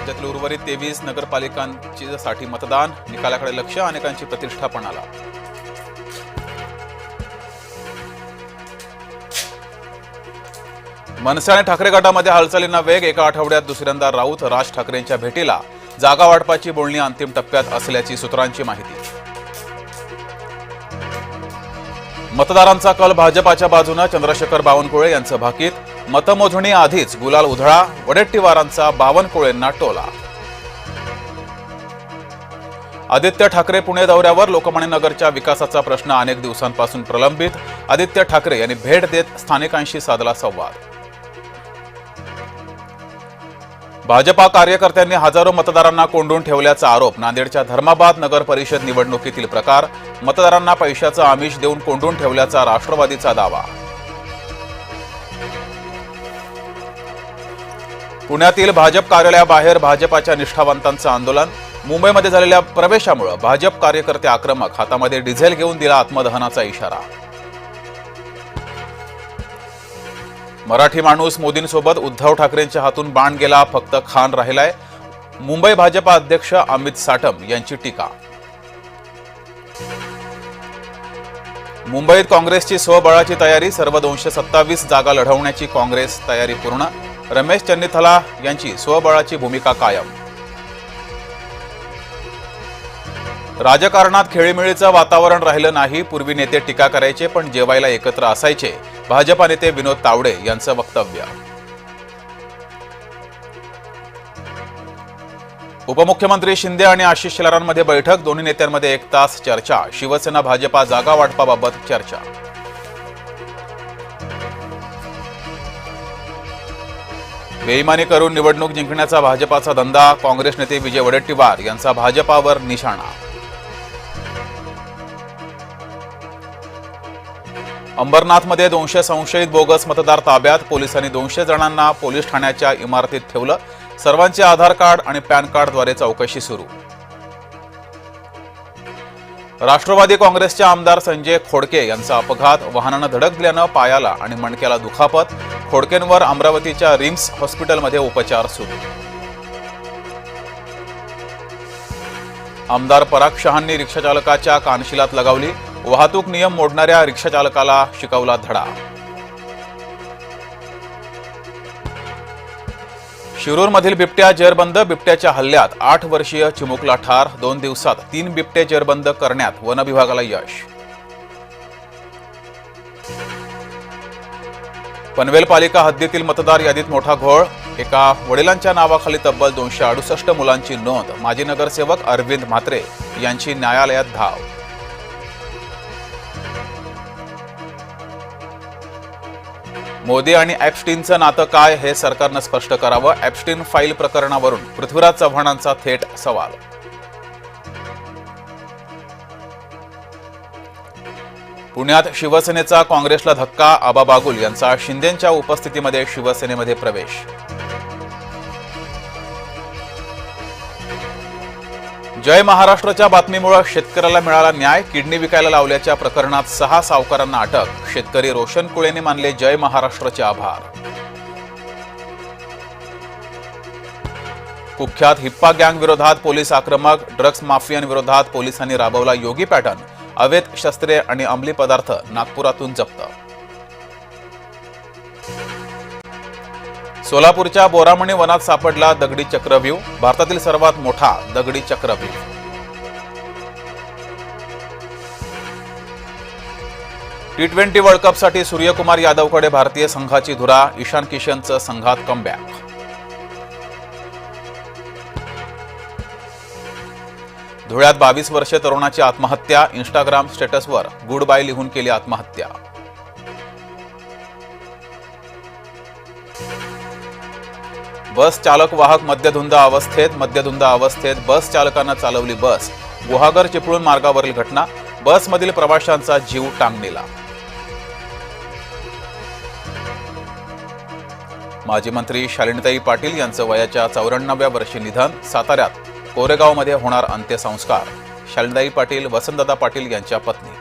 राज्यातील उर्वरित 23 नगरपालिकांसाठी मतदान, निकालाकडे लक्ष, अनेकांची प्रतिष्ठा पणाला. मनसे आणि ठाकरे गटामध्ये हालचालींना वेग. एका आठवड्यात दुसऱ्यांदा राऊत राज ठाकरेंच्या भेटीला. जागा वाटपाची बोलणी अंतिम टप्प्यात असल्याची सूत्रांची माहिती. मतदारांचा कल भाजपाच्या बाजूने. चंद्रशेखर बावनकुळे यांचं भाकीत. मतमोजणी आधीच गुलाल उधळा. वडेट्टीवारांचा बावनकुळेंना टोला. आदित्य ठाकरे पुणे दौऱ्यावर. लोकमान्य नगरच्या विकासाचा प्रश्न अनेक दिवसांपासून प्रलंबित. आदित्य ठाकरे यांनी भेट देत स्थानिकांशी साधला संवाद. भाजपा कार्यकर्त्यांनी हजारो मतदारांना कोंडून ठेवल्याचा आरोप. नांदेडच्या धर्माबाद नगर परिषद निवडणुकीतील प्रकार. मतदारांना पैशाचं आमिष देऊन कोंडून ठेवल्याचा राष्ट्रवादीचा दावा. पुण्यातील भाजप कार्यालयाबाहेर भाजपाच्या निष्ठावंतांचं आंदोलन. मुंबईमध्ये झालेल्या प्रवेशामुळे भाजप कार्यकर्ते आक्रमक. हातामध्ये डिझेल घेऊन दिला आत्मदहनाचा इशारा. मराठी माणूस मोदींसोबत. उद्धव ठाकरेंच्या हातून बाण गेला, फक्त खान राहिलाय. मुंबई भाजपा अध्यक्ष अमित साटम यांची टीका. मुंबईत काँग्रेसची स्वबळाची तयारी. सर्व 227 जागा लढवण्याची काँग्रेस तयारी पूर्ण. रमेश चन्नीथला यांची स्वबळाची भूमिका कायम. राजकारणात खेळीमेळीचं वातावरण राहिलं नाही. पूर्वी नेते टीका करायचे पण जेवायला एकत्र असायचे. भाजपा नेते विनोद तावडे यांचं वक्तव्य. उपमुख्यमंत्री शिंदे आणि आशिष शेलारांमध्ये बैठक. दोन्ही नेत्यांमध्ये 1 तास चर्चा. शिवसेना भाजपा जागा वाटपाबाबत चर्चा. बेईमानी करून निवडणूक जिंकण्याचा भाजपाचा धंदा. काँग्रेस नेते विजय वडेट्टीवार यांचा भाजपावर निशाणा. अंबरनाथमध्ये 200 संशयित बोगस मतदार ताब्यात. पोलिसांनी 200 जणांना पोलीस ठाण्याच्या इमारतीत ठेवलं. सर्वांचे आधार कार्ड आणि पॅन कार्डद्वारे चौकशी सुरू. राष्ट्रवादी काँग्रेसचे आमदार संजय खोडके यांचा अपघात. वाहनानं धडक दिल्यानं पायाला आणि मणक्याला दुखापत. खोडकेंवर अमरावतीच्या रिम्स हॉस्पिटलमध्ये उपचार सुरू. आमदार पराग शहांनी रिक्षाचालकाच्या कानशिलात लगावली. वाहतूक नियम मोडणाऱ्या रिक्षाचालकाला शिकवला धडा. शिरूरमधील बिबट्या जेरबंद. बिबट्याच्या हल्ल्यात 8 वर्षीय चिमुकला ठार. 2 दिवसात 3 बिबटे जेरबंद करण्यात वन विभागाला यश. पनवेल पालिका हद्दीतील मतदार यादीत मोठा घोळ. एका वडिलांच्या नावाखाली तब्बल 268 मुलांची नोंद. माजी नगरसेवक अरविंद म्हात्रे यांची न्यायालयात धाव. मोदी आणि एप्स्टीनचं नातं काय हे सरकारनं स्पष्ट करावं. एप्स्टीन फाईल प्रकरणावरून पृथ्वीराज चव्हाणांचा थेट सवाल. पुण्यात शिवसेनेचा काँग्रेसला धक्का. आबा बागुल यांचा शिंदेंच्या उपस्थितीमध्ये शिवसेनेमध्ये प्रवेश. जय महाराष्ट्रच्या बातमीमुळे शेतकऱ्याला मिळाला न्याय. किडनी विकायला लावल्याच्या प्रकरणात 6 सावकारांना अटक. शेतकरी रोशन कुळेने मानले जय महाराष्ट्रचे आभार. कुख्यात हिप्पा गँग विरोधात पोलीस आक्रमक. ड्रग्ज माफियांविरोधात पोलिसांनी राबवला योगी पॅटर्न. अवैध शस्त्रे आणि अंमली पदार्थ नागपुरातून जप्त. सोलापूरच्या बोरामणी वनात सापडला दगडी चक्रव्यूह. भारतातील सर्वात मोठा दगडी चक्रव्यूह. T20 वर्ल्ड कपसाठी सूर्यकुमार यादवकडे भारतीय संघाची धुरा. ईशान किशनचं संघात कमबॅक. धुळ्यात 22 वर्षीय तरुणाची आत्महत्या. इंस्टाग्राम स्टेटसवर गुड बाय लिहून केली आत्महत्या. बस चालक वाहक मद्यधुंद अवस्थेत बस चालकानं चालवली बस. गुहागर चिपळूण मार्गावरील घटना. बसमधील प्रवाशांचा जीव टांगणीला. माजी मंत्री शालिनीताई पाटील यांचं वयाच्या 94व्या वर्षी निधन. साताऱ्यात कोरेगावमध्ये होणार अंत्यसंस्कार. शालिनीताई पाटील वसंतदादा पाटील यांच्या पत्नी.